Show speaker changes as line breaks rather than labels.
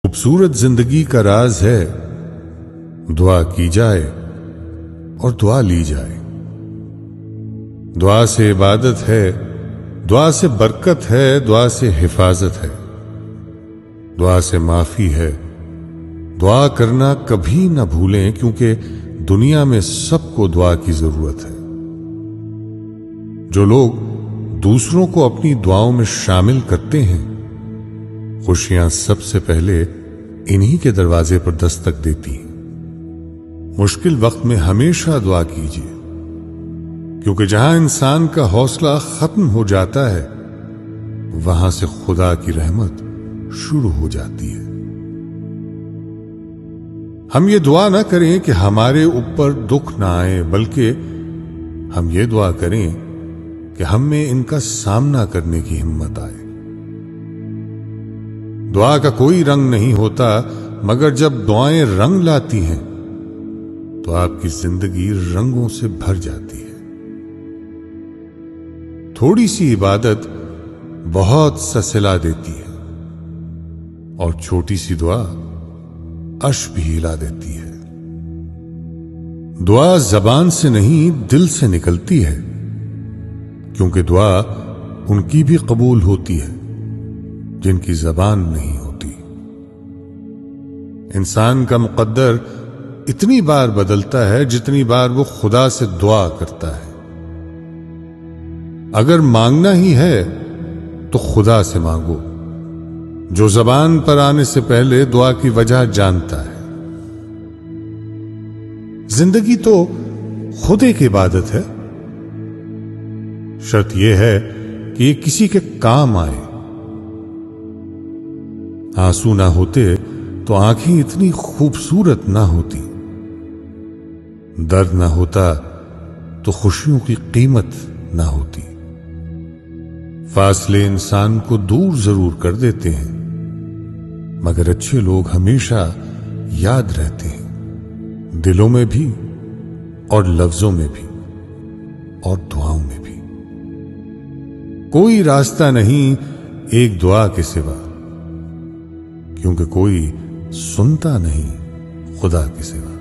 खूबसूरत जिंदगी का राज है दुआ की जाए और दुआ ली जाए। दुआ से इबादत है, दुआ से बरकत है, दुआ से हिफाजत है, दुआ से माफी है। दुआ करना कभी ना भूलें, क्योंकि दुनिया में सबको दुआ की जरूरत है। जो लोग दूसरों को अपनी दुआओं में शामिल करते हैं, खुशियां सबसे पहले इन्हीं के दरवाजे पर दस्तक देती हैं। मुश्किल वक्त में हमेशा दुआ कीजिए, क्योंकि जहां इंसान का हौसला खत्म हो जाता है, वहां से खुदा की रहमत शुरू हो जाती है। हम ये दुआ ना करें कि हमारे ऊपर दुख ना आए, बल्कि हम ये दुआ करें कि हम में इनका सामना करने की हिम्मत आए। दुआ का कोई रंग नहीं होता, मगर जब दुआएं रंग लाती हैं तो आपकी जिंदगी रंगों से भर जाती है। थोड़ी सी इबादत बहुत सा सिला देती है, और छोटी सी दुआ अर्श भी हिला देती है। दुआ जबान से नहीं, दिल से निकलती है, क्योंकि दुआ उनकी भी कबूल होती है जिनकी जबान नहीं होती। इंसान का मुकद्दर इतनी बार बदलता है जितनी बार वो खुदा से दुआ करता है। अगर मांगना ही है तो खुदा से मांगो, जो जबान पर आने से पहले दुआ की वजह जानता है। जिंदगी तो खुद एक इबादत है। शर्त यह है कि ये किसी के काम आए। आंसू ना होते तो आंखें इतनी खूबसूरत ना होती। दर्द ना होता तो खुशियों की कीमत ना होती। फासले इंसान को दूर जरूर कर देते हैं, मगर अच्छे लोग हमेशा याद रहते हैं, दिलों में भी और लफ्जों में भी और दुआओं में भी। कोई रास्ता नहीं एक दुआ के सिवा, क्योंकि कोई सुनता नहीं खुदा के सिवा।